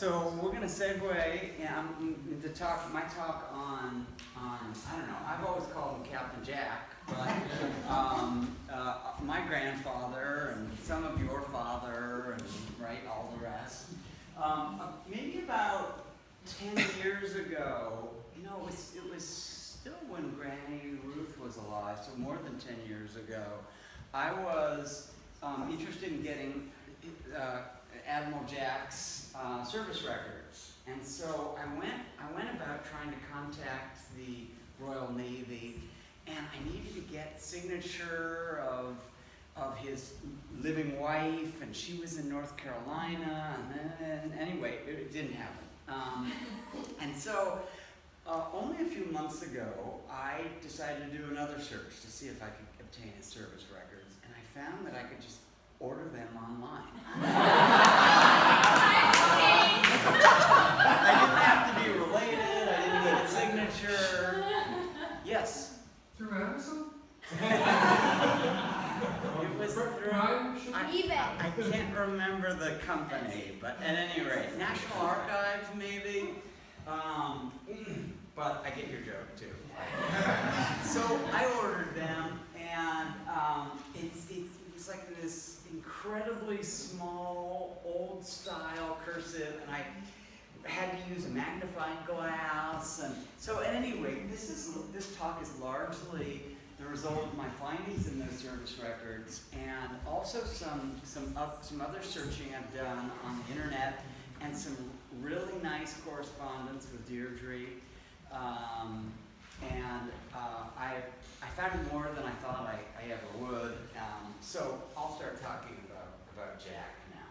So we're going to segue into my talk on I don't know. I've always called him Captain Jack, but my grandfather and some of your father and all the rest. Maybe about 10 years ago. No, it was still when Granny Ruth was alive, so more than 10 years ago. I was interested in getting Admiral Jack's service records, and so I went about trying to contact the Royal Navy, and I needed to get signature of his living wife, and she was in North Carolina, and then anyway, it didn't happen. And so only a few months ago, I decided to do another search to see if I could obtain his service records, and I found that I could just order them online. I didn't have to be related, I didn't need a signature. Yes? Through Amazon? It was through, I can't remember the company, but at any rate, National Archives maybe, but I get your joke too. So I ordered them, and it was like this incredibly small, old-style cursive, and I had to use a magnifying glass, and so at any rate, this talk is largely the result of my findings in those service records, and also some other searching I've done on the internet, and some really nice correspondence with Deirdre, and I found more than I thought I ever would. So I'll start talking about Jack now.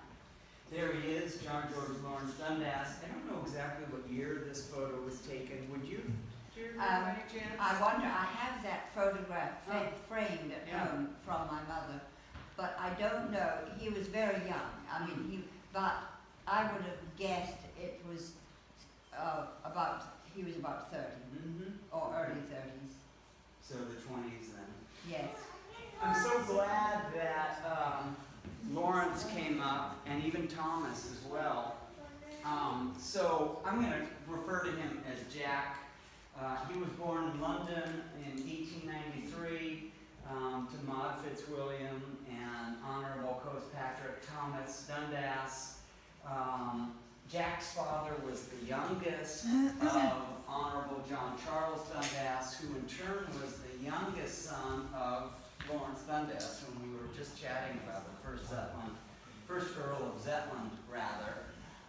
There he is, John George Lawrence Dundas. I don't know exactly what year this photo was taken. Would you? By any chance? I wonder, I have that photograph framed at home from my mother, but I don't know. He was very young. I mean, but I would have guessed it was he was about 30, or early 30s. So the 20s then. Yes. I'm so glad that Lawrence came up, and even Thomas as well. So I'm going to refer to him as Jack. He was born in London in 1893 to Maud Fitzwilliam and Honorable Patrick Thomas Dundas. Jack's father was the youngest of Honorable John Charles Dundas, who in turn was the youngest son of Lawrence Dundas, whom we were just chatting about, the first Earl of Zetland, rather.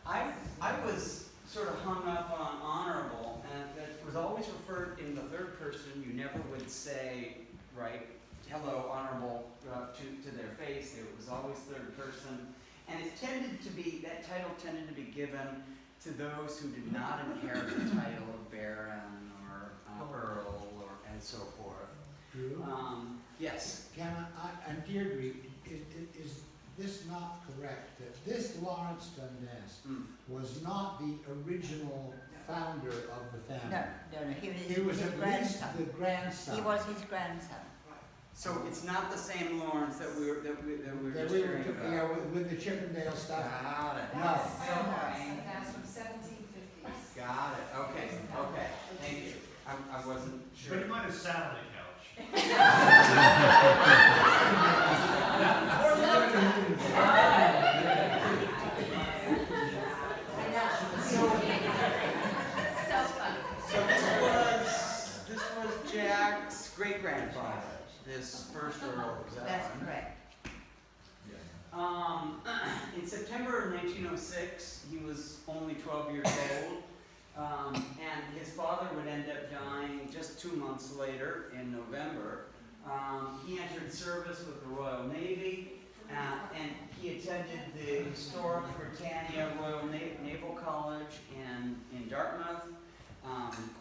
I was sort of hung up on Honorable, and it was always referred in the third person. You never would say, hello, Honorable, to their face. It was always third person. And that title tended to be given to those who did not inherit the title of Baron or Earl and so forth. Drew? Yes? And Deirdre, is this not correct, that this Lawrence Dundas was not the original founder of the family? No, He was his at grandson. least the grandson. He was his grandson. So it's not the same Lawrence that we were That just we were, hearing about. yeah, with the Chippendale stuff. Got it. No. That's from 1750s. Got it. Okay. Thank you. I wasn't sure. But it might have sat on the couch. So this was Jack's great-grandfather, this first Earl. That's correct. In September of 1906, he was only 12 years old, and his father would end up dying just 2 months later in November. He entered service with the Royal Navy, and he attended the historic Britannia Royal Naval College in Dartmouth.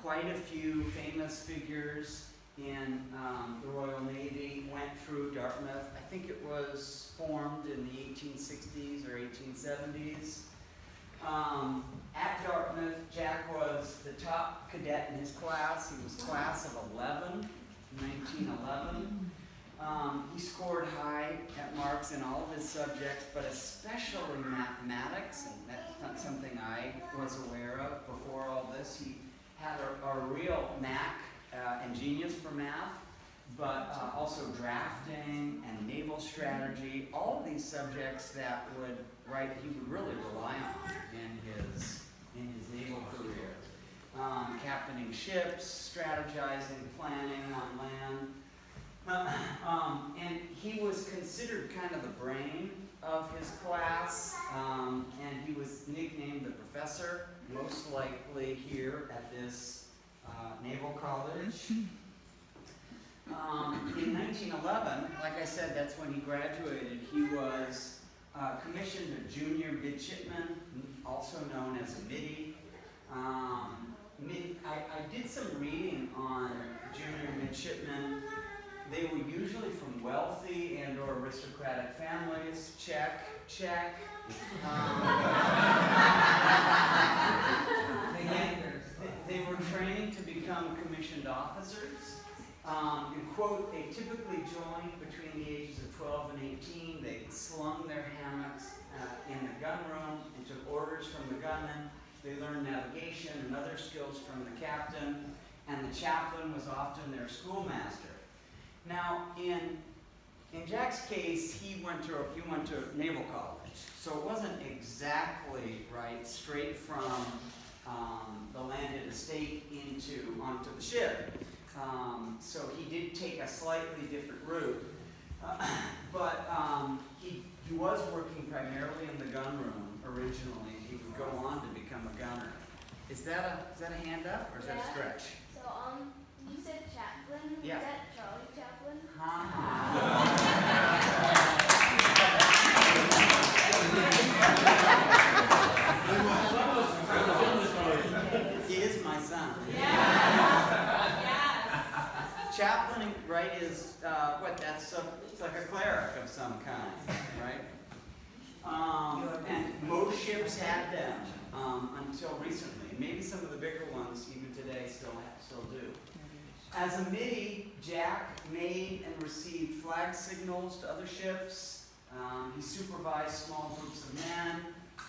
Quite a few famous figures in the Royal Navy went through Dartmouth. I think it was formed in the 1860s or 1870s. At Dartmouth, Jack was the top cadet in his class. He was class of 11, 1911. He scored high at marks in all of his subjects, but especially mathematics, and that's not something I was aware of before all this. He had a real knack and genius for math, but also drafting and naval strategy, all of these subjects that he would really rely on in his naval career. Captaining ships, strategizing, planning on land. And he was considered kind of the brain of his class, and he was nicknamed the professor, most likely here at this naval college. In 1911, like I said, that's when he graduated. He was commissioned a junior midshipman, also known as a middy. I did some reading on junior midshipmen. They were usually from wealthy and or aristocratic families. Check. They were training to become commissioned officers. In quote, they typically joined between the ages of 12 and 18. They slung their hammocks in the gunroom and took orders from the gunman. They learned navigation and other skills from the captain, and the chaplain was often their schoolmaster. Now, in Jack's case, he went to naval college, so it wasn't exactly straight from the landed estate onto the ship. So he did take a slightly different route, but he was working primarily in the gunroom originally. He would go on to become a gunner. Is that a hand up or is that a stretch? So you said chaplain. Yeah. Is that Charlie Chaplin? He is my son. Chaplain, is it's like a cleric of some kind, right? And most ships had them until recently. Maybe some of the bigger ones, even today, still do. As a middy, Jack made and received flag signals to other ships. He supervised small groups of men.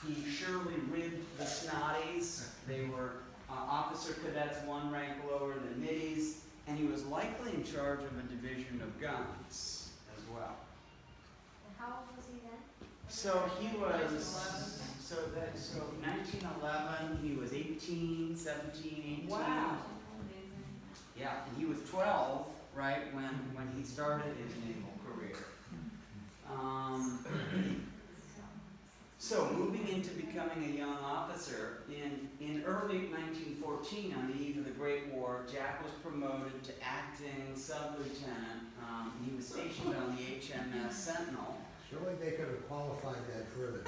He surely rigged the snotties. They were officer cadets, one rank lower than middies. And he was likely in charge of a division of guns as well. And how old was he then? So he was, so 1911, he was 18, 17, 18. Wow. Yeah, and he was 12, when he started his naval career. So moving into becoming a young officer, in early 1914, on the eve of the Great War, Jack was promoted to acting sub-lieutenant. He was stationed on the HMS Sentinel. Surely they could have qualified that further.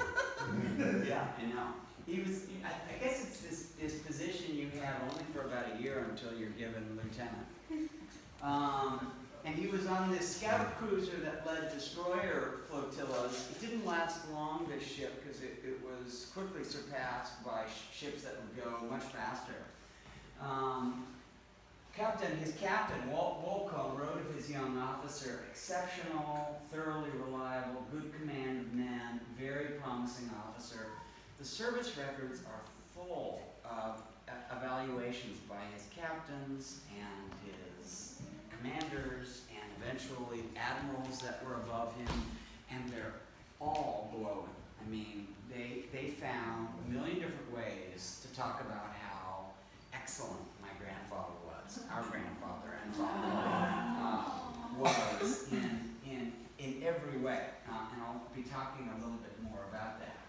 Yeah, I know. He was, I guess it's this position you have only for about a year until you're given lieutenant. And he was on this scout cruiser that led destroyer flotillas. It didn't last long, this ship, because it was quickly surpassed by ships that would go much faster. His captain, Walt Wolcombe, wrote of his young officer, exceptional, thoroughly reliable, good command of men, very promising officer. The service records are full of evaluations by his captains and his commanders and eventually admirals that were above him, and they're all glowing. I mean, they found a million different ways to talk about how excellent my grandfather was, our grandfather and father was in every way, and I'll be talking a little bit more about that.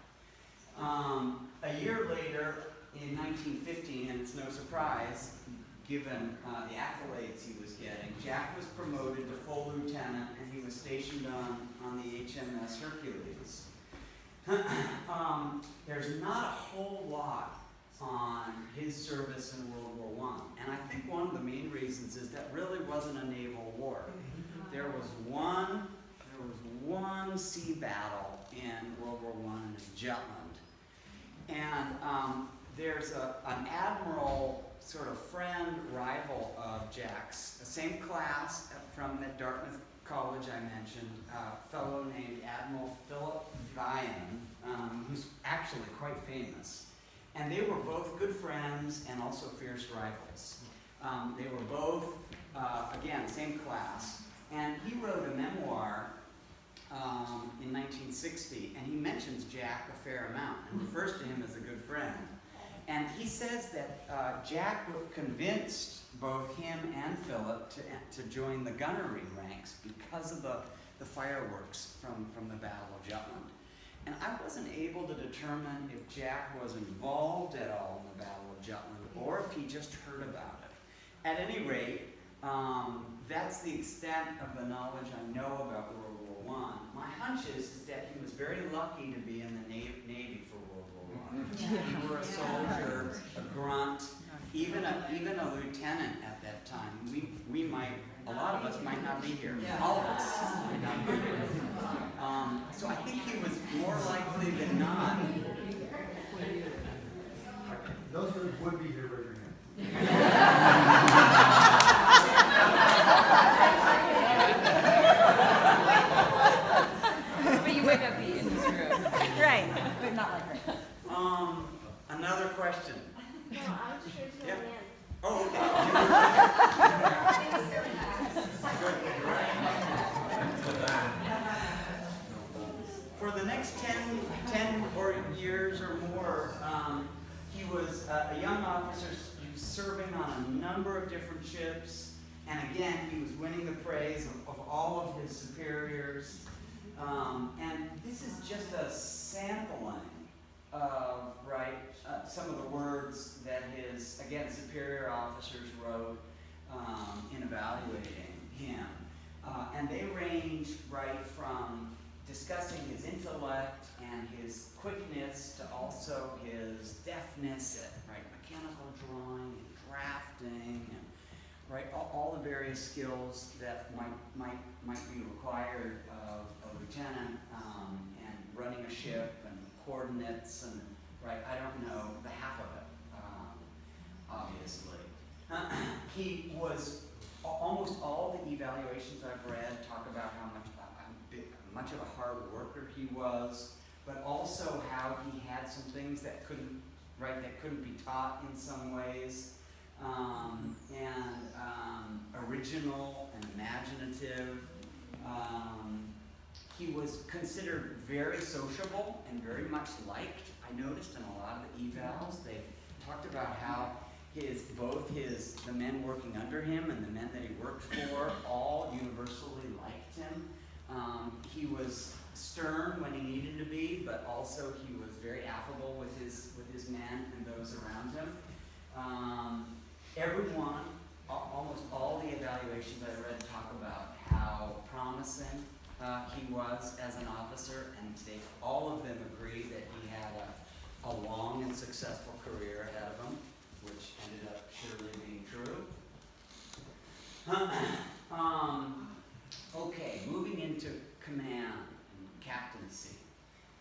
A year later, in 1915, and it's no surprise, given the accolades he was getting, Jack was promoted to full lieutenant, and he was stationed on the HMS Hercules. There's not a whole lot on his service in World War I, and I think one of the main reasons is that really wasn't a naval war. There was one sea battle in World War I, and it was Jutland. And there's an admiral sort of friend, rival of Jack's, the same class from that Dartmouth College I mentioned, a fellow named Admiral Philip Vian, who's actually quite famous. And they were both good friends and also fierce rivals. They were both, again, same class. And he wrote a memoir in 1960, and he mentions Jack a fair amount and refers to him as a good friend. And he says that Jack convinced both him and Philip to join the gunnery ranks because of the fireworks from the Battle of Jutland. And I wasn't able to determine if Jack was involved at all in the Battle of Jutland or if he just heard about it. At any rate, that's the extent of the knowledge I know about World War I. My hunch is that he was very lucky to be in the Navy for World War I. You were a soldier, a grunt, even a lieutenant at that time. We might, a lot of us might not be here. All of us might not be here. So I think he was more likely than not. Those who would be here, raise your hand. But you might not be in this room. Right, but not like her. Another question. No, I was just raising my Yep. hand. Oh, for the next 10 or years or more, he was a young officer serving on a number of different ships, and again, he was winning the praise of all of his superiors. And this is just a sampling of, some of the words that his, again, superior officers wrote in evaluating him. And they range from discussing his intellect and his quickness to also his deftness at mechanical drawing and drafting and all the various skills that might be required of a lieutenant and running a ship and coordinates and I don't know the half of it, obviously. He was almost all the evaluations I've read talk about how much of a hard worker he was, but also how he had some things that couldn't be taught in some ways, and original and imaginative. He was considered very sociable and very much liked. I noticed in a lot of the evals, they talked about how the men working under him and the men that he worked for all universally liked him. He was stern when he needed to be, but also he was very affable with his men and those around him. Everyone, almost all the evaluations I read talk about how promising he was as an officer, and all of them agree that he had a long and successful career ahead of him, which ended up surely being true. Okay, moving into command and captaincy.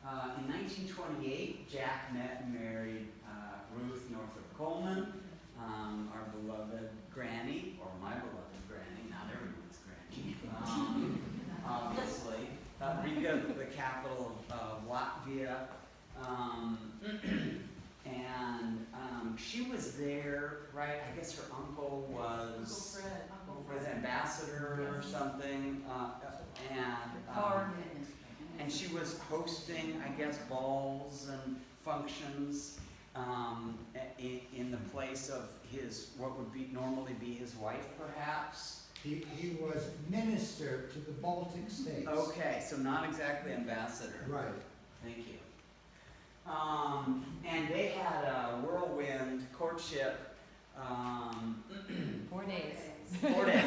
In 1928, Jack met and married Ruth Northrop Coleman, our beloved granny, or my beloved granny, not everyone's granny, obviously. Riga, the capital of Latvia. And she was there, I guess her uncle was ambassador or something, and she was hosting, I guess, balls and functions in the place of what would normally be his wife, perhaps. He was minister to the Baltic states. Okay, so not exactly ambassador. Right. Thank you. And they had a whirlwind courtship. 4 days. 4 days.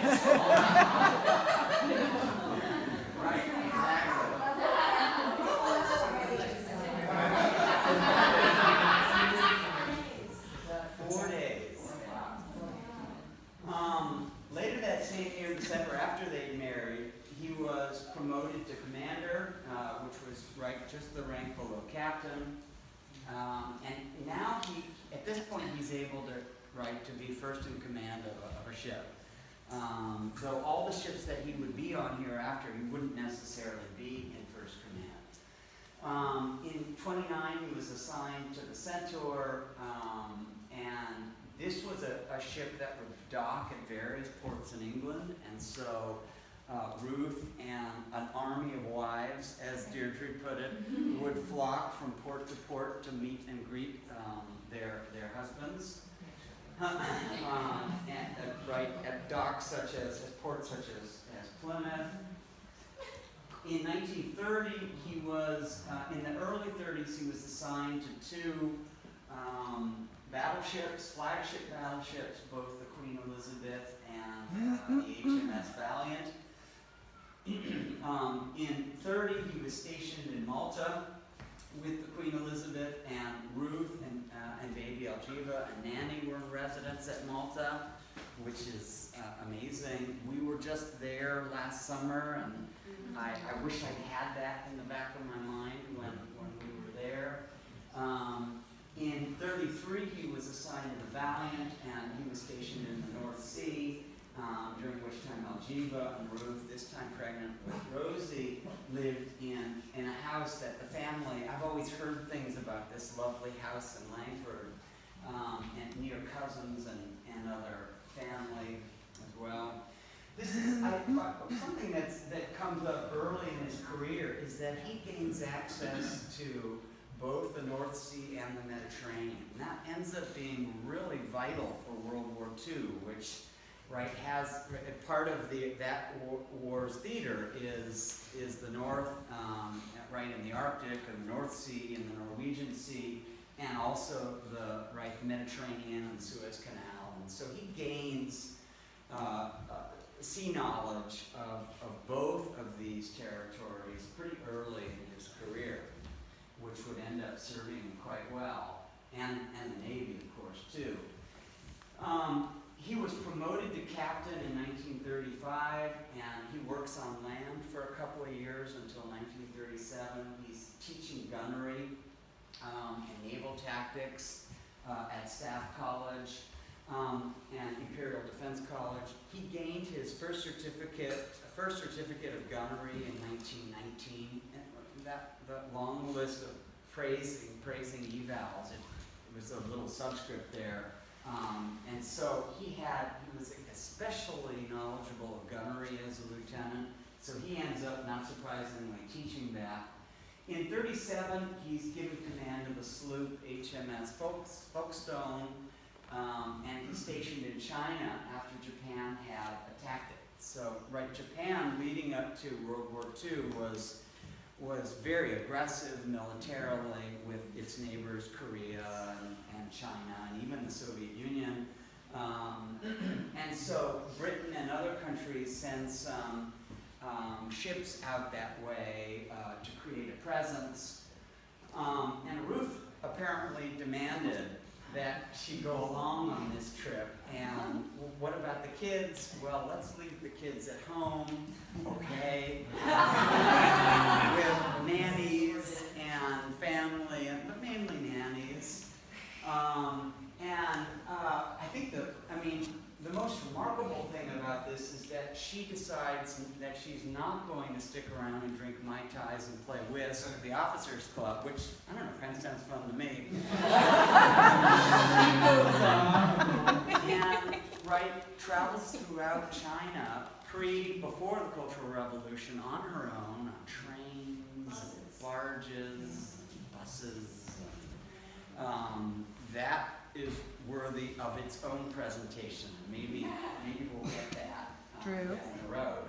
Right, exactly. 4 days. Later that same year, December, after they married, he was promoted to commander, which was just the rank below captain. And now at this point, he's able to right, to be first in command of a ship. Though all the ships that he would be on hereafter, he wouldn't necessarily be in first command. In 29, he was assigned to the Centaur, and this was a ship that would dock at various ports in England, and so Ruth and an army of wives, as Deirdre put it, would flock from port to port to meet and greet their husbands. And right at docks such as ports such as Plymouth. In 1930, he was in the early 30s. He was assigned to two battleships, flagship battleships, both the Queen Elizabeth and the HMS Valiant. In 30, he was stationed in Malta with the Queen Elizabeth, and Ruth and baby Algiva and Nanny were in residence at Malta, which is amazing. We were just there last summer, and I wish I'd had that in the back of my mind when we were there. In 33, he was assigned to the Valiant, and he was stationed in the North Sea, during which time Algiva and Ruth, this time pregnant with Rosie, lived in a house that the family, I've always heard things about this lovely house in Langford, and near cousins and other family as well. This is something that comes up early in his career, is that he gains access to both the North Sea and the Mediterranean. And that ends up being really vital for World War II, which has part of that war's theater is the North, in the Arctic and the North Sea and the Norwegian Sea, and also the Mediterranean and the Suez Canal. And so he gains sea knowledge of both of these territories pretty early in his career, which would end up serving him quite well, and the Navy, of course, too. He was promoted to captain in 1935, and he works on land for a couple of years until 1937. He's teaching gunnery and naval tactics at Staff College and Imperial Defense College. He gained his first certificate of gunnery in 1919. And the long list of praising evals. It was a little subscript there. And so he was especially knowledgeable of gunnery as a lieutenant, so he ends up, not surprisingly, teaching that. In 37, he's given command of the sloop HMS Folkestone, and he's stationed in China after Japan had attacked it. So, Japan, leading up to World War II, was very aggressive militarily with its neighbors, Korea and China, and even the Soviet Union. And so Britain and other countries send some ships out that way to create a presence. And Ruth apparently demanded that she go along on this trip. And what about the kids? Well, let's leave the kids at home, okay? With nannies and family, but mainly nannies. I think the most remarkable thing about this is that she decides that she's not going to stick around and drink Mai Tais and play whist at the Officers Club, which, I don't know, kind of sounds fun to me. And travels throughout China before the Cultural Revolution on her own, on trains, barges, buses. That is worthy of its own presentation. Maybe we'll get that Drew? down the road.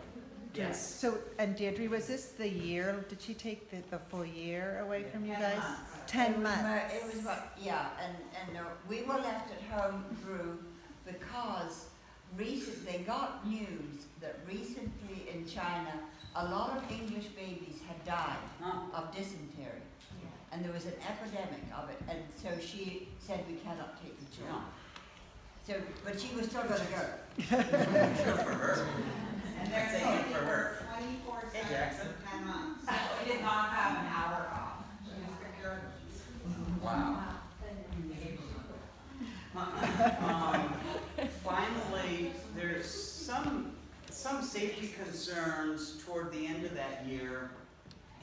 Yes. So, and Deirdre, was this the year, did she take the full year away from you guys? 10 months. It was about, and we were left at home, Drew, because they got news that recently in China, a lot of English babies had died of dysentery. And there was an epidemic of it, and so she said, we cannot take the children. So, but she was still going to go. Good for her. And they're Say saying it for her. 24/7 Hey, Jackson. for 10 months. She did not have an hour off. She was secured. Wow. toward the end of that year,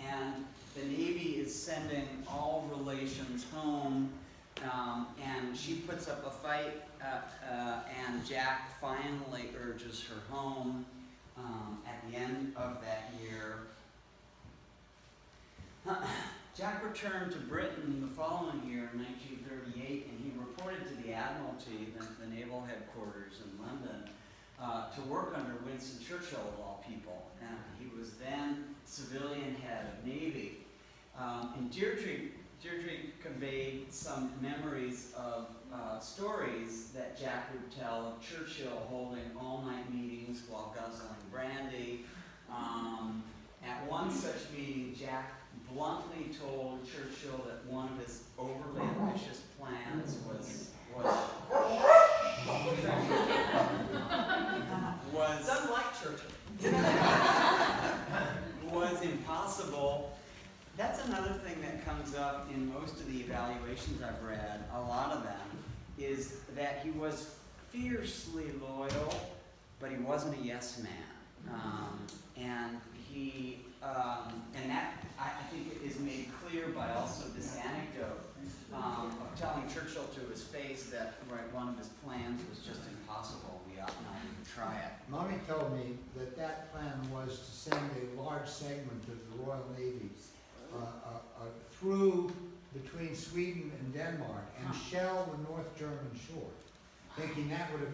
and the Navy is sending all relations home, and she puts up a fight, and Jack finally urges her home at the end of that year. Jack returned to Britain the following year, in 1938, and he reported to the Admiralty, the naval headquarters in London, to work under Winston Churchill, of all people. And he was then civilian head of Navy. And Deirdre conveyed some memories of stories that Jack would tell of Churchill holding all-night meetings while guzzling brandy. At one such meeting, Jack bluntly told Churchill that one of his overly ambitious plans was Doesn't like Churchill. was impossible. That's another thing that comes up in most of the evaluations I've read, a lot of them, is that he was fiercely loyal, but he wasn't a yes man. And that, I think, is made clear by also this anecdote of telling Churchill to his face that one of his plans was just impossible. We ought not even try it. Mommy told me that that plan was to send a large segment of the Royal Navy through between Sweden and Denmark and shell the North German shore, thinking that would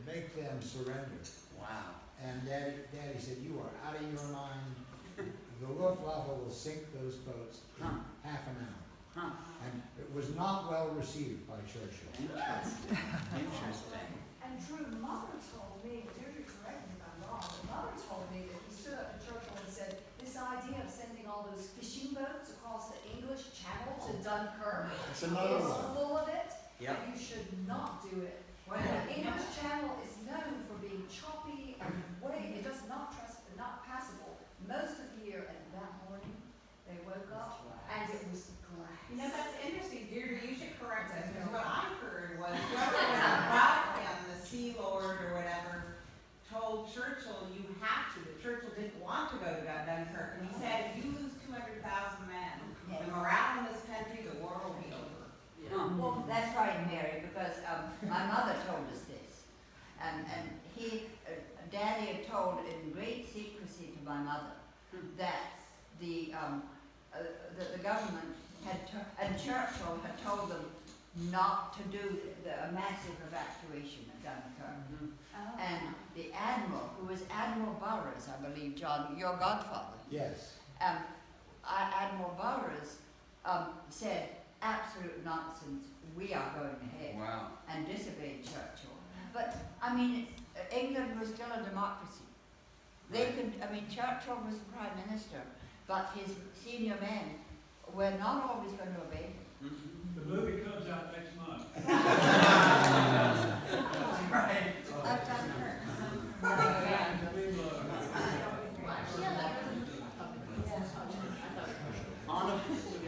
make them surrender. Wow. And Daddy said, "You are out of your mind. The Luftwaffe will sink those boats in half an hour." And it was not well received by Churchill. Interesting. Interesting. And Drew, Mother told me, Deirdre, correct me if I'm wrong, but Mother told me that he stood up to Churchill and said, this idea of sending all those fishing boats across the English Channel to Dunkirk That's another is one. full of it, Yep. and you should not do it. Well, The English Channel is known for being choppy and it does not passable most of the year, and that morning, they woke up and it was glass. You know, that's interesting, Deirdre, you should correct us, because what I heard was whoever was above him, the Sea Lord or whatever, told Churchill, you have to, but Churchill didn't want to go to Dunkirk, and he said, if you lose 200,000 men, the morale in this country, the war will be over. Well, that's right, Mary, because my mother told us this. And Daddy had told in great secrecy to my mother that the government and Churchill had told them not to do a massive evacuation of Dunkirk. Oh. And the Admiral, who was Admiral Burrows, I believe, John, your godfather, Yes. Admiral Burrows said, absolute nonsense, we are going ahead, Wow. and disobeyed Churchill. But, I mean, England was still a democracy. Churchill was the Prime Minister, but his senior men were not always going to obey him. The movie comes out next month. Right. I've done her.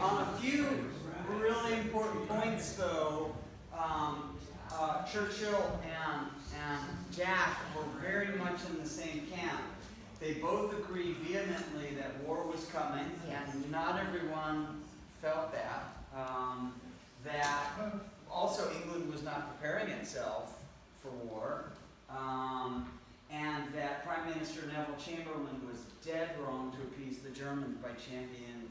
On a few really important points, though, Churchill and Jack were very much in the same camp. They both agreed vehemently that war was coming, and not everyone felt that. That also England was not preparing itself for war, and that Prime Minister Neville Chamberlain was dead wrong to appease the Germans by championing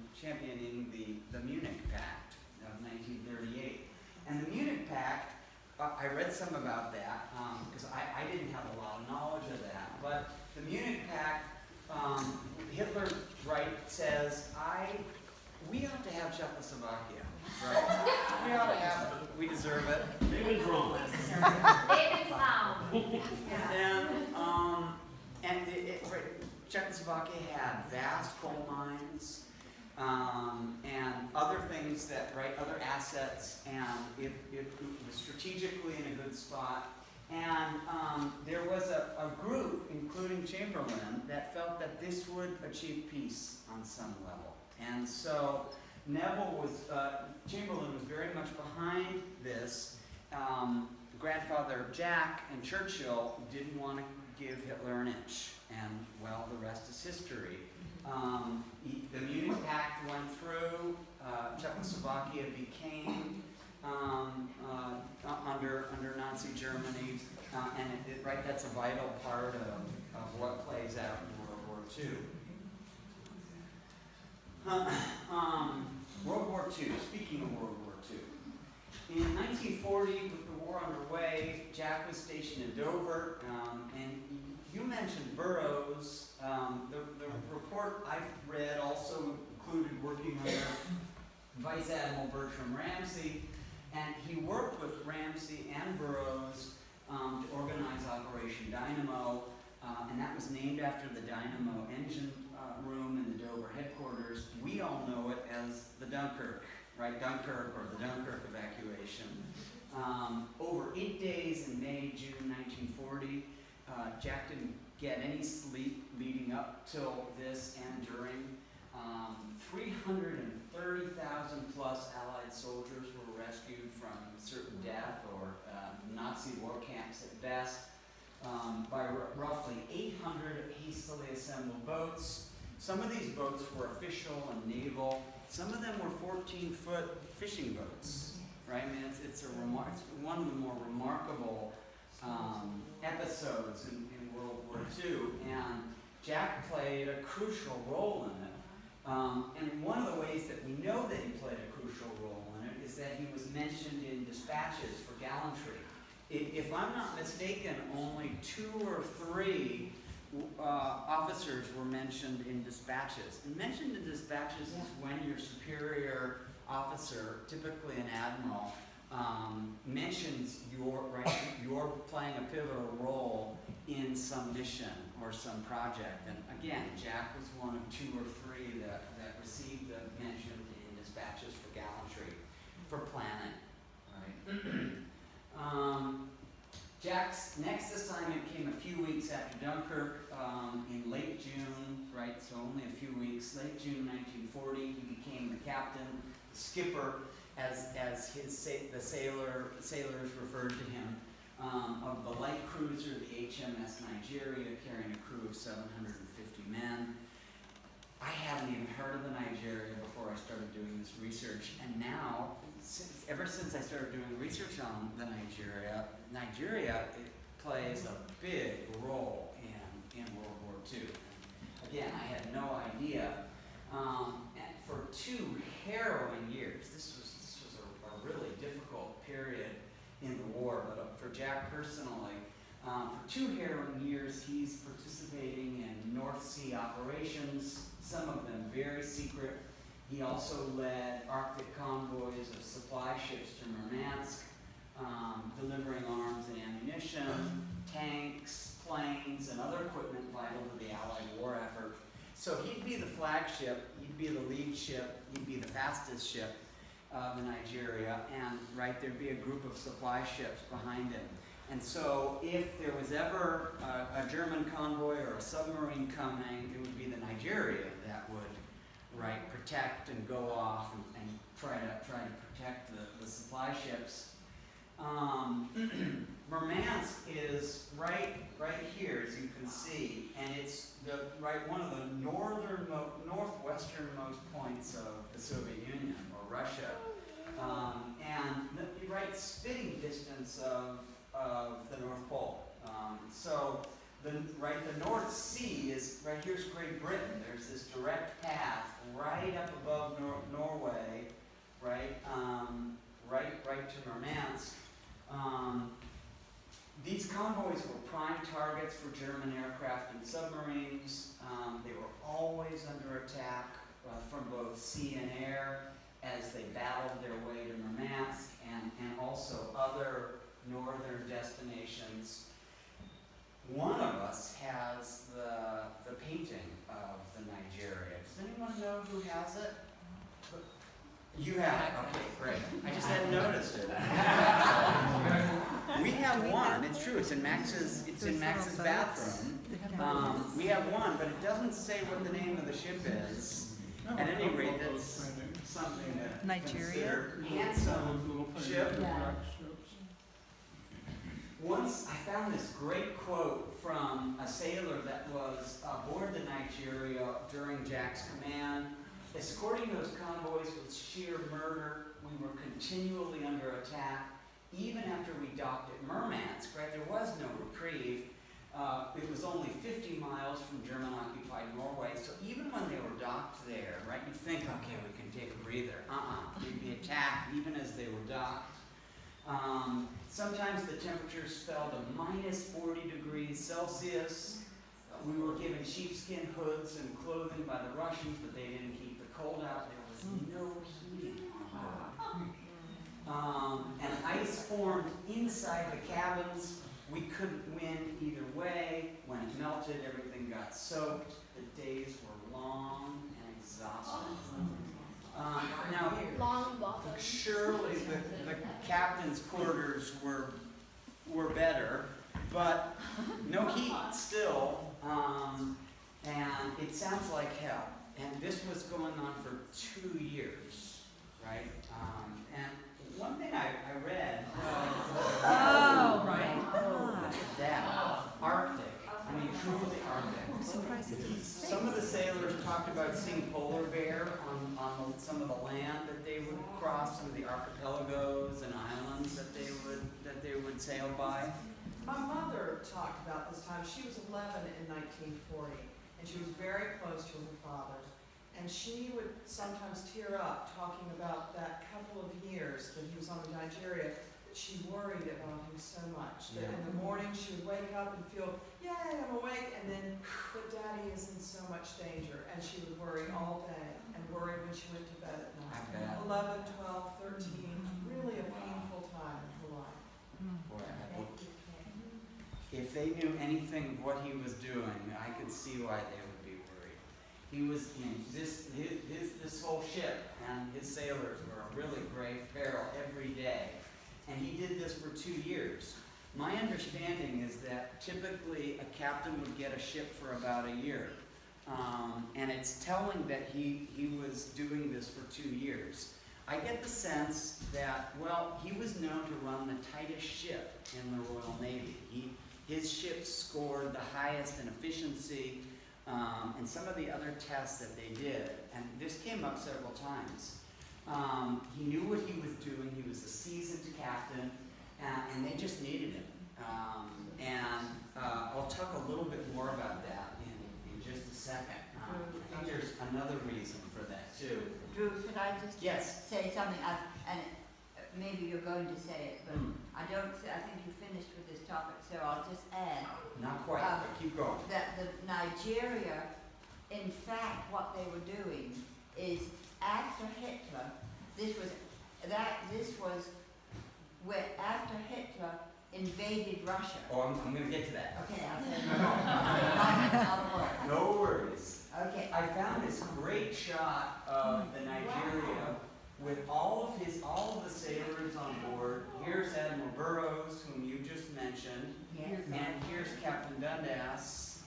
the Munich Pact of 1938. And the Munich Pact, I read some about that, because I didn't have a lot of knowledge of that, but the Munich Pact, Hitler says, we ought to have Czechoslovakia, right? We ought to have it. We deserve it. David's wrong. David's wrong. And Czechoslovakia had vast coal mines, and other things other assets, and it was strategically in a good spot. And there was a group, including Chamberlain, that felt that this would achieve peace on some level. And so Chamberlain was very much behind this. Grandfather Jack and Churchill didn't want to give Hitler an inch, and well, the rest is history. The Munich Pact went through, Czechoslovakia became under Nazi Germany, and right, that's a vital part of what plays out in World War II. World War II, speaking of World War II. In 1940, with the war underway, Jack was stationed in Dover, and you mentioned Burroughs. The report I've read also included working under Vice-Admiral Bertram Ramsay, and he worked with Ramsay and Burroughs to organize Operation Dynamo, and that was named after the Dynamo engine room in the Dover headquarters. We all know it as the Dunkirk, right? Dunkirk, or the Dunkirk evacuation. Over 8 days in May, June 1940, Jack didn't get any sleep leading up till this and during. 330,000 plus Allied soldiers were rescued from certain death or Nazi war camps at best by roughly 800 hastily assembled boats. Some of these boats were official and naval. Some of them were 14-foot fishing boats, right? I mean, it's one of the more remarkable episodes in World War II, and Jack played a crucial role in it. And one of the ways that we know that he played a crucial role in it is that he was mentioned in dispatches for gallantry. If I'm not mistaken, only 2 or 3 officers were mentioned in dispatches. And mentioned in dispatches is when your superior officer, typically an admiral, mentions you're playing a pivotal role in some mission or some project. And again, Jack was one of 2 or 3 that received the mention in dispatches for gallantry, for planning, right? Jack's next assignment came a few weeks after Dunkirk, in late June, right, so only a few weeks, late June 1940, he became the captain, skipper, as the sailors referred to him, of the light cruiser, the HMS Nigeria, carrying a crew of 750 men. I hadn't even heard of the Nigeria before I started doing this research, and now, ever since I started doing research on the Nigeria it plays a big role in World War II. Again, I had no idea. And for 2 harrowing years, this was a really difficult period in the war, but for Jack personally, for 2 harrowing years, he's participating in North Sea operations, some of them very secret. He also led Arctic convoys of supply ships to Murmansk, delivering arms and ammunition, tanks, planes, and other equipment vital to the Allied war effort. So he'd be the flagship, he'd be the lead ship, he'd be the fastest ship of the Nigeria, and right, there'd be a group of supply ships behind him. And so if there was ever a German convoy or a submarine coming, it would be the Nigeria that would, right, protect and go off and try to protect the supply ships. Murmansk is right here, as you can see, and it's one of the northwesternmost points of the Soviet Union or Russia, and the right spitting distance of the North Pole. So the North Sea is right here's Great Britain. There's this direct path right up above Norway, right to Murmansk. These convoys were prime targets for German aircraft and submarines. They were always under attack from both sea and air as they battled their way to Murmansk and also other northern destinations. One of us has the painting of the Nigeria. Does anyone know who has it? You have it. Okay, great. I just hadn't noticed it. We have one. It's true. It's in Max's bathroom. We have one, but it doesn't say what the name of the ship is. At any rate, that's something to Nigeria. consider. Handsome ship. Once I found this great quote from a sailor that was aboard the Nigeria during Jack's command. Escorting those convoys was sheer murder. We were continually under attack. Even after we docked at Murmansk, right, there was no reprieve. It was only 50 miles from German-occupied Norway, so even when they were docked there, right, you'd think, okay, we can take a breather. They'd be attacked even as they were docked. Sometimes the temperatures fell to minus 40 degrees Celsius. We were given sheepskin hoods and clothing by the Russians, but they didn't keep the cold out. There was no heating on board. And ice formed inside the cabins. We couldn't win either way. When it melted, everything got soaked. The days were long and exhausting. Now, Long bottom. surely the captain's quarters were better, but no heat still, and it sounds like hell. And this was going on for 2 years, right? And one thing I read was Oh, right. look at that, Arctic. I mean, truly Arctic. I'm surprised it didn't say. Some of the sailors talked about seeing polar bear on some of the land that they would cross, some of the archipelagos and islands that they would sail by. My mother talked about this time. She was 11 in 1940, and she was very close to her father. And she would sometimes tear up talking about that couple of years that he was on in Nigeria. She worried about him so much that in the morning she would wake up and feel, yay, I'm awake, and then, but Daddy is in so much danger, and she would worry all day and worry when she went to bed at night. I bet. 11, 12, 13, really a painful time in her life. Boy, if they knew anything of what he was doing, I could see why they would be worried. He was in this whole ship and his sailors were a really grave peril every day. And he did this for 2 years. My understanding is that typically a captain would get a ship for about a year. And it's telling that he was doing this for 2 years. I get the sense that, well, he was known to run the tightest ship in the Royal Navy. His ship scored the highest in efficiency and some of the other tests that they did. And this came up several times. He knew what he was doing. He was a seasoned captain, and they just needed him. I'll talk a little bit more about that in just a second. I think there's another reason for that too. Drew, could I just Yes. say something? Maybe you're going to say it, but I think you finished with this topic, so I'll just add Not quite, but keep going. that the Nigeria, in fact, what they were doing is after Hitler, this was where after Hitler invaded Russia. Oh, I'm going to get to that. Okay, I'll say no more. No worries. Okay. I found this great shot of the Nigeria with all of the sailors on board. Here's Admiral Burroughs, whom you just mentioned, Yes. and here's Captain Dundas,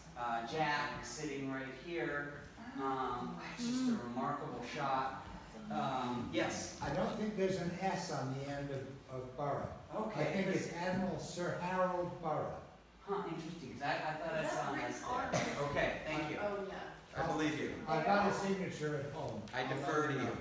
Jack sitting right here. It's just a remarkable shot. Yes. I don't think there's an S on the end of Burrough. Okay. I think it's Admiral Sir Harold Burrough. Huh, interesting, 'cause I thought I saw this there. Okay, thank you. Oh, yeah. I believe you. I've got his signature at home. I defer to you.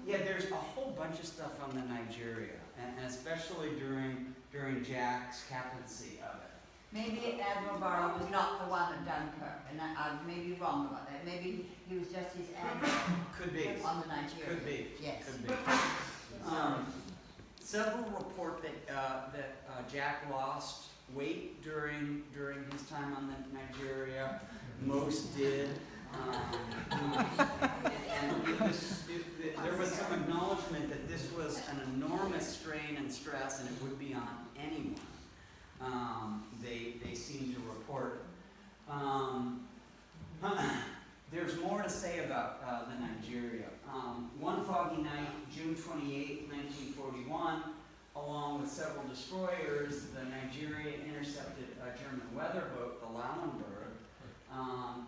Yeah, there's a whole bunch of stuff on the Nigeria, and especially during Jack's captaincy of it. Maybe Admiral Barrow was not the one at Dunkirk, and I may be wrong about that. Maybe he was just his admiral Could be. on the Nigeria. Could be. Yes. Could be. Several report that Jack lost weight during his time on the Nigeria. Most did. And there was some acknowledgement that this was an enormous strain and stress, and it would be on anyone. They seem to report. There's more to say about the Nigeria. One foggy night, June 28, 1941, along with several destroyers, the Nigeria intercepted a German weather boat, the Lauenburg.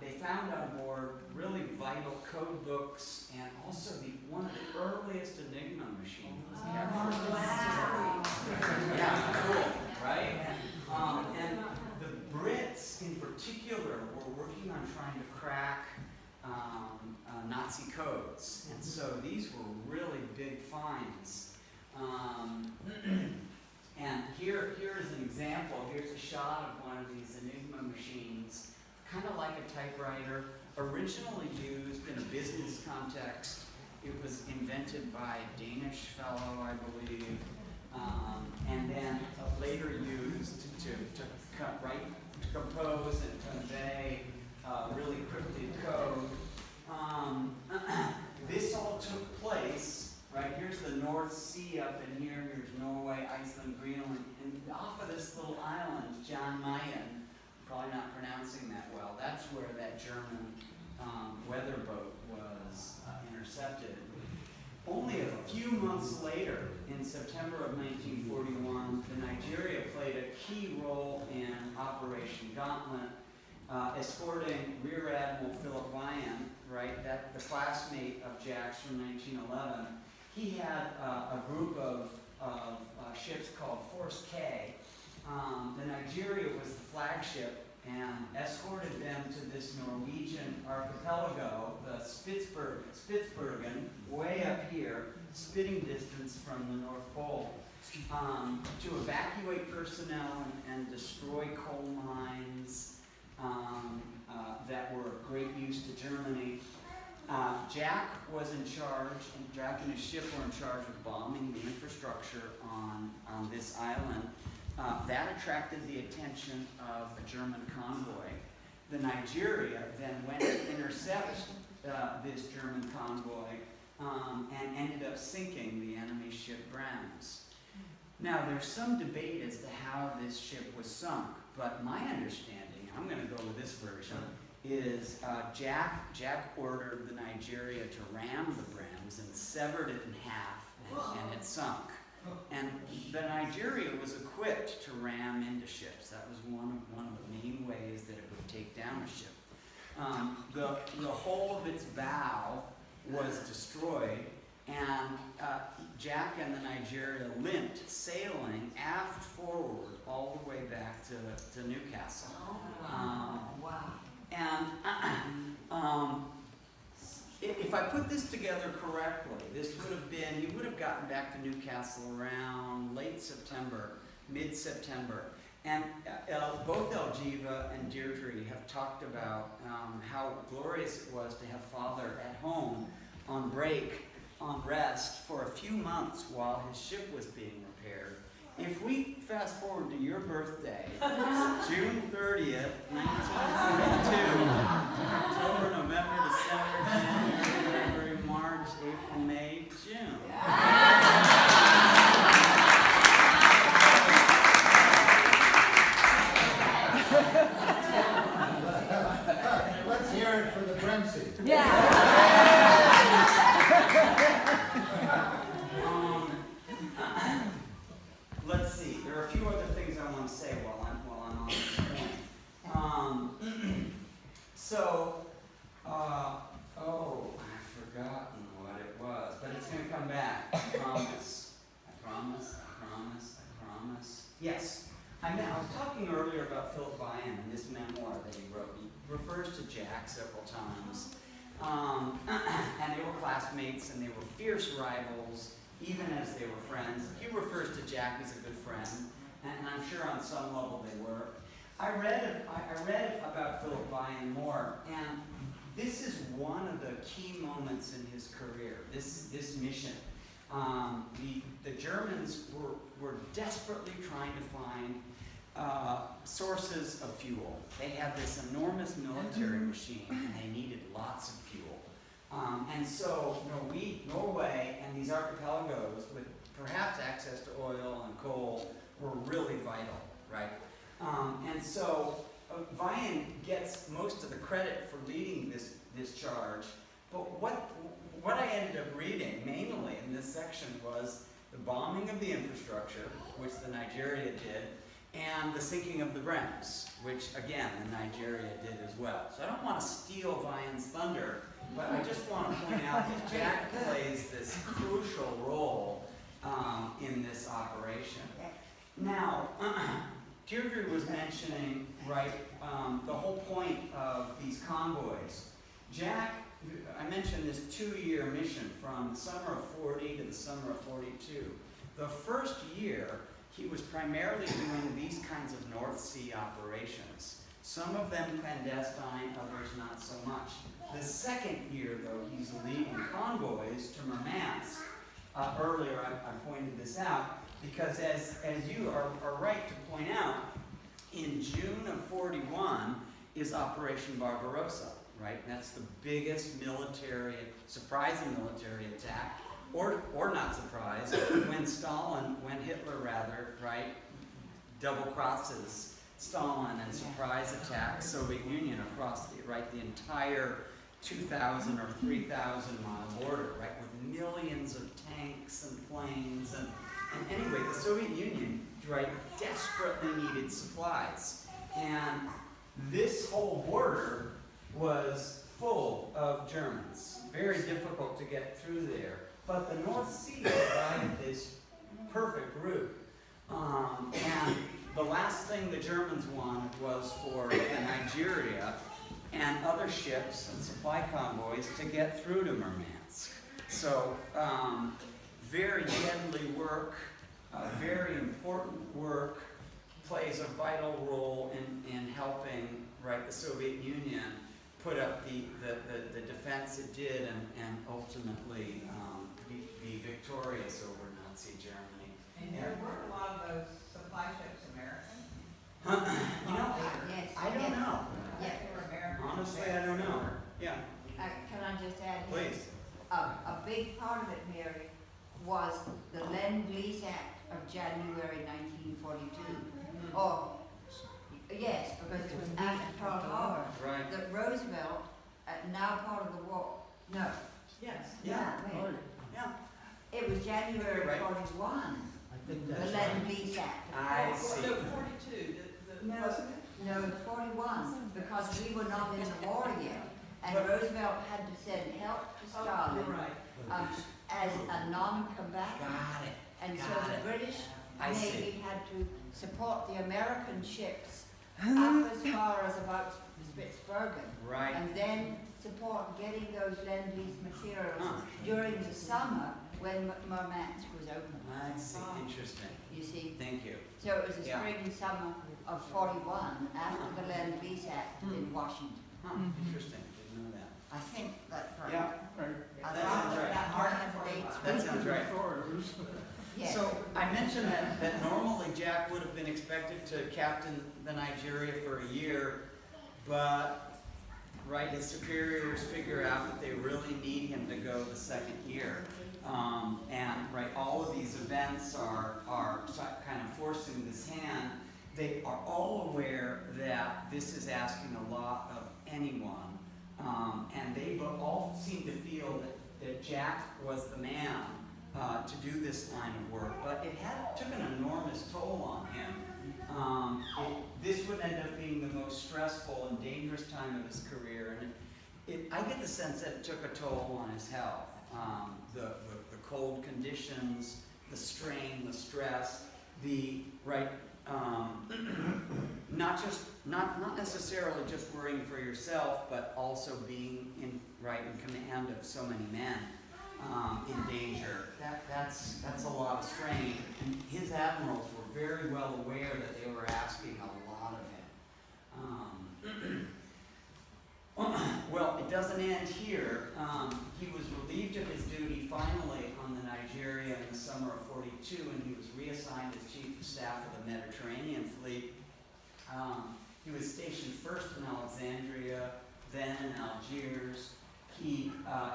They found on board really vital code books and also one of the earliest Enigma machines captured. Wow. Yeah, cool, right? And particular were working on trying to crack Nazi codes, and so these were really big finds. And here is an example. Here's a shot of one of these Enigma machines, kind of like a typewriter, originally used in a business context. It was invented by a Danish fellow, I believe, and then later used to compose and convey really cryptic code. This all took place, right? Here's the North Sea up in here. Here's Norway, Iceland, Greenland, and off of this little island, Jan Mayen, probably not pronouncing that well. That's where that German weather boat was intercepted. Only a few months later, in September of 1941, the Nigeria played a key role in Operation Gauntlet, escorting Rear Admiral Philip Vian, right, the classmate of Jack's from 1911. He had a group of ships called Force K. The Nigeria was the flagship and escorted them to this Norwegian archipelago, the Spitsbergen, way up here, spitting distance from the North Pole, to evacuate personnel and destroy coal mines that were of great use to Germany. Jack was in charge, and Jack and his ship were in charge of bombing the infrastructure on this island. That attracted the attention of a German convoy. The Nigeria then went to intercept this German convoy and ended up sinking the enemy ship Brahms. Now, there's some debate as to how this ship was sunk, but my understanding, I'm going to go with this version, is Jack ordered the Nigeria to ram the Brahms and severed it in half, and it sunk. And the Nigeria was equipped to ram into ships. That was one of the main ways that it would take down a ship. The whole of its bow was destroyed, and Jack and the Nigeria limped, sailing aft forward all the way back to Newcastle. Wow. And if I put this together correctly, this would have been, you would have gotten back to Newcastle around late September, mid-September. And both Algiva and Deirdre have talked about how glorious it was to have Father at home on break, on rest, for a few months while his ship was being repaired. If we fast forward to your birthday, June 30th, 1942, October, November, December, January, February, March, April, May, June. Let's hear it for the Bremsy. Let's see. There are a few other things I want to say while I'm on this point. I've forgotten what it was, but it's going to come back. I promise. I promise. Yes. I was talking earlier about Philip Vian and this memoir that he wrote. He refers to Jack several times. And they were classmates and they were fierce rivals, even as they were friends. He refers to Jack as a good friend, and I'm sure on some level they were. I read about Philip Vian more, and this is one of the key moments in his career, this mission. The Germans were desperately trying to find sources of fuel. They had this enormous military machine, and they needed lots of fuel. And so Norway and these archipelagos with perhaps access to oil and coal were really vital, right? And so Vian gets most of the credit for leading this charge, but what I ended up reading mainly in this section was the bombing of the infrastructure, which the Nigeria did, and the sinking of the Brahms, which again the Nigeria did as well. So I don't want to steal Vian's thunder, but I just want to point out that Jack plays this crucial role in this operation. Now, Deirdre was mentioning, right, the whole point of these convoys. Jack, I mentioned this 2-year mission from the summer of 40 to the summer of 42. The first year, he was primarily doing these kinds of North Sea operations. Some of them clandestine, others not so much. The second year, though, he's leading convoys to Murmansk. Earlier, I pointed this out, because as you are right to point out, in June of 41 is Operation Barbarossa, right? That's the biggest surprising military attack, or not surprised, when Hitler rather, right, double crosses Stalin and surprise attacks Soviet Union across the entire 2,000 or 3,000 mile border, right, with millions of tanks and planes and anyway, the Soviet Union, right, desperately needed supplies. And this whole border was full of Germans. Very difficult to get through there. But the North Sea provided this perfect route. And the last thing the Germans wanted was for Nigeria and other ships and supply convoys to get through to Murmansk. So, very deadly work, very important work, plays a vital role in helping, right, the Soviet Union put up the defense it did and ultimately be victorious over Nazi Germany. And there were a lot of those supply ships American. You know, Yes. I don't know. Yeah. They were American. Honestly, I don't know. Yeah, Can I just add here? please. A big part of it, Mary, was the Lend-Lease Act of January 1942. Oh, yes, because it was after Pearl Harbor Right. that Roosevelt, now part of the war, no, Yes. Yeah. wait, Yeah. it was January Right. 41, I think the that's right. Lend-Lease Act. I see. No, 42, No. wasn't it? No, 41, because we were not in the war yet, and But- Roosevelt had to send help to Oh, Stalin you're right. as a non-combatant. Got it. And so Got the it. British I see. Navy had to support the American ships up as far as about Spitsbergen. Right. And then support getting those Lend-Lease materials Huh. during the summer when Murmansk was open, I see. Interesting. you see. Thank you. So it was the Yeah. spring and summer of 41 after the Lend-Lease Act in Washington. Huh. Interesting. Didn't know that. I think that's right. Yeah. I That sounds right. have the dates. That sounds right. Yes. So I mentioned that normally Jack would have been expected to captain the Nigeria for a year, but right, his superiors figure out that they really need him to go the second year. And right, all of these events are kind of forcing this hand. They are all aware that this is asking a lot of anyone, and they all seem to feel that Jack was the man to do this line of work, but it took an enormous toll on him. This would end up being the most stressful and dangerous time of his career, and I get the sense that it took a toll on his health. The cold conditions, the strain, the stress, not necessarily just worrying for yourself, but also being in command of so many men in danger. That's a lot of strain. And his admirals were very well aware that they were asking a lot of him. Well, it doesn't end here. He was relieved of his duty finally on the Nigeria in the summer of 42, and he was reassigned as Chief of Staff of the Mediterranean Fleet. He was stationed first in Alexandria, then in Algiers. He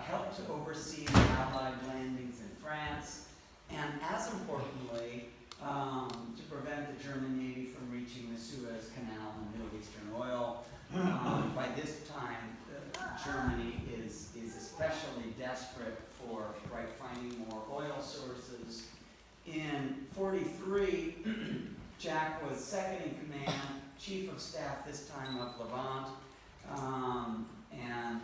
helped to oversee the Allied landings in France, and as importantly, to prevent the German Navy from reaching the Suez Canal and Middle Eastern oil. By this time, Germany is especially desperate for finding more oil sources. In 43, Jack was second in command, Chief of Staff this time of Levant, and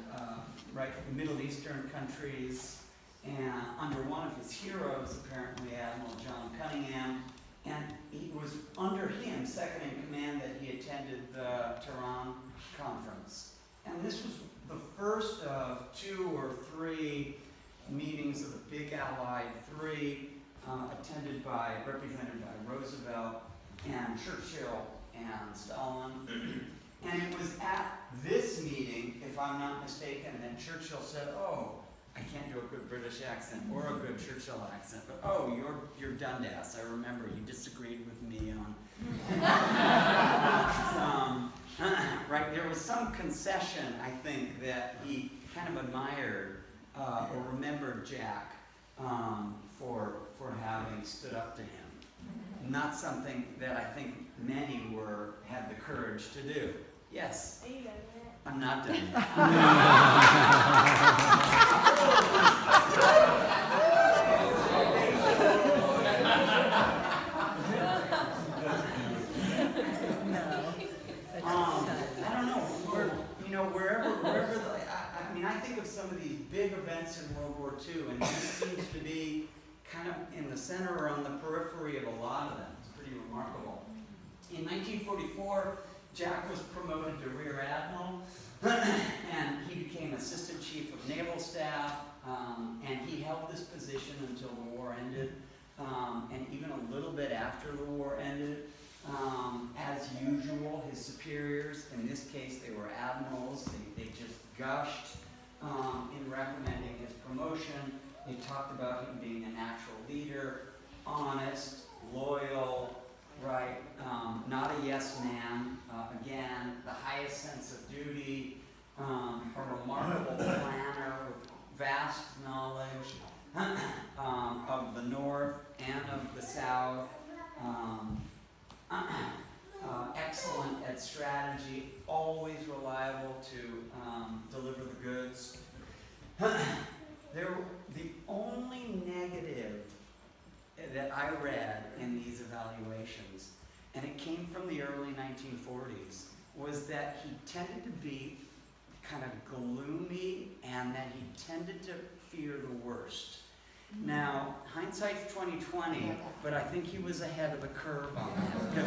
Middle Eastern countries, and under one of his heroes, apparently Admiral John Cunningham, and it was under him, second in command, that he attended the Tehran conference. And this was the first of 2 or 3 meetings of the big Allied Three, represented by Roosevelt and Churchill and Stalin. And it was at this meeting, if I'm not mistaken, that Churchill said, "Oh, I can't do a good British accent or a good Churchill accent, but oh, you're Dundas. I remember you disagreed with me on." Right, there was some concession, I think, that he kind of admired or remembered Jack for having stood up to him. Not something that I think many had the courage to do. Yes? Are you done with it? I'm not done I don't know. Wherever I think of some of these big events in World War II, and he seems to be kind of in the center or on the periphery of a lot of them. It's pretty remarkable. In 1944, Jack was promoted to Rear Admiral, and he became Assistant Chief of Naval Staff, and he held this position until the war ended, and even a little bit after the war ended. As usual, his superiors, in this case they were admirals, they just gushed in recommending his promotion. They talked about him being a natural leader, honest, loyal, right, not a yes man, again, the highest sense of duty, a remarkable planner with vast knowledge of the North and of the South, excellent at strategy, always reliable to deliver the goods. The only negative that I read in these evaluations, and it came from the early 1940s, was that he tended to be kind of gloomy and that he tended to fear the worst. Now, hindsight's 20/20, but I think he was ahead of the curve on that.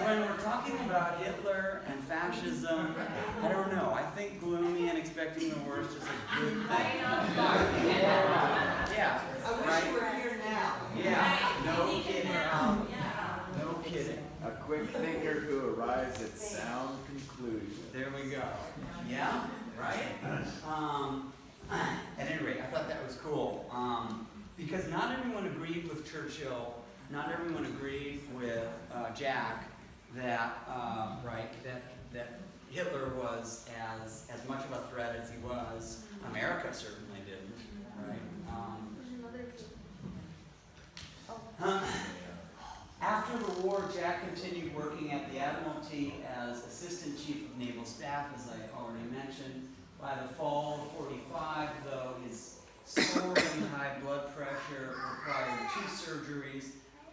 When we're talking about Hitler and fascism, I don't know. I think gloomy and expecting the worst is a good thing. Yeah. I wish you were here now. Yeah. No kidding. No kidding. A quick thinker who arrives at sound conclusion. There we go. Yeah, right? At any rate, I thought that was cool. Because not everyone agreed with Churchill, not everyone agreed with Jack that that Hitler was as much of a threat as he was. America certainly didn't, right? After the war, Jack continued working at the Admiralty as Assistant Chief of Naval Staff, as I already mentioned. By the fall of 45, though, his soaring high blood pressure required 2 surgeries,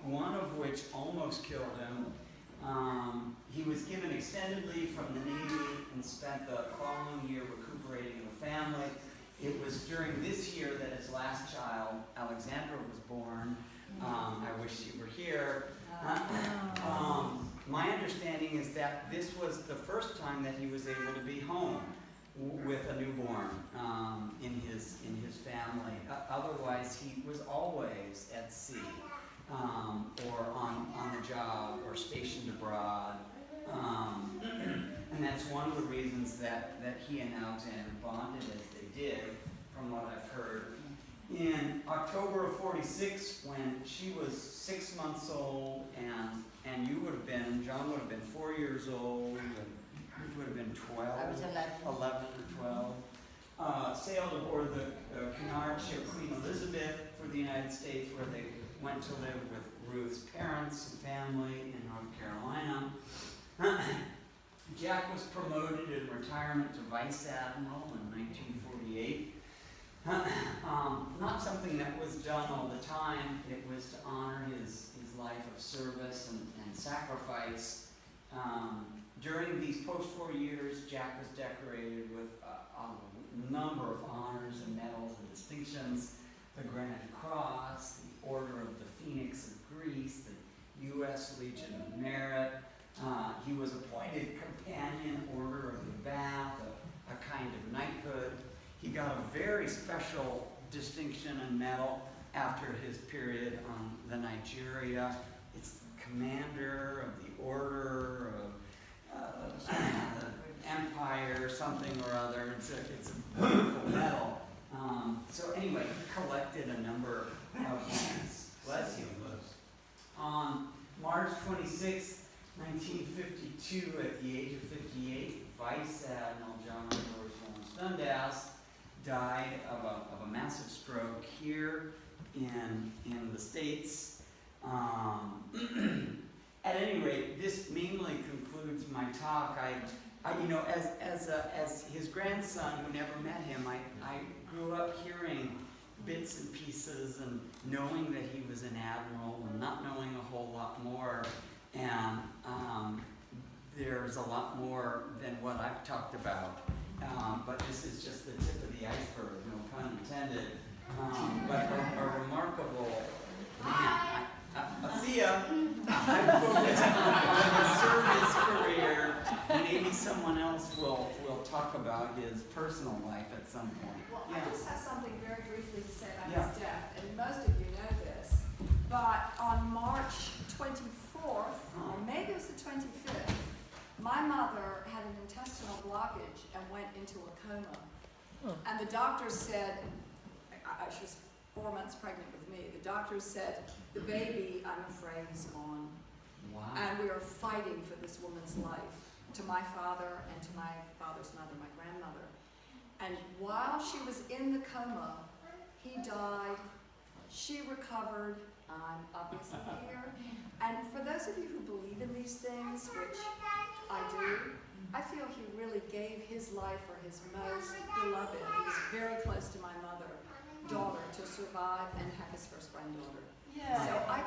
one of which almost killed him. He was given extended leave from the Navy and spent the following year recuperating in the family. It was during this year that his last child, Alexandra, was born. I wish she were here. My understanding is that this was the first time that he was able to be home with a newborn in his family. Otherwise, he was always at sea or on the job or stationed abroad. And that's one of the reasons that he and Alexander bonded as they did, from what I've heard. In October of 46, when she was 6 months old, and you would have been, John would have been 4 years old, and you would have been 12. I was 11 or 12. Sailed aboard the Cunard ship Queen Elizabeth for the United States, where they went to live with Ruth's parents and family in North Carolina. Jack was promoted in retirement to Vice-Admiral in 1948. Not something that was done all the time. It was to honor his life of service and sacrifice. During these post-war years, Jack was decorated with a a number of honors and medals and distinctions, the Grand Cross, the Order of the Phoenix of Greece, the U.S. Legion of Merit. He was appointed Companion Order of the Bath, a kind of knighthood. He got a very special distinction and medal after his period on the Nigeria. It's Commander of the Order of Empire, something or other. It's a wonderful medal. So anyway, he collected a number of things. Bless you. On March 26, 1952, at the age of 58, Vice-Admiral John George Lawrence Dundas died of a massive stroke here in the States. At any rate, this mainly concludes my talk. As his grandson who never met him, I grew up hearing bits and pieces and knowing that he was an admiral and not knowing a whole lot more. And there's a lot more than what I've talked about. But this is just the tip of the iceberg, no pun intended. But a remarkable man. See ya. I'm focused on his service career. Maybe someone else will talk about his personal life at some point. Well, Yeah. I just have something very briefly to say about Yeah. his death, and most of you know this, but on March 24th, or maybe it was the 25th, my mother had an intestinal blockage and went into a coma. And the doctors said, she was 4 months pregnant with me, the doctors said, the baby, I'm afraid, is gone. Wow. And we were fighting for this woman's life, to my father and to my father's mother, my grandmother. And while she was in the coma, he died, she recovered, I'm obviously here. And for those of you who believe in these things, which I do, I feel he really gave his life for his most beloved. He was very close to my daughter, to survive and have his first granddaughter. So I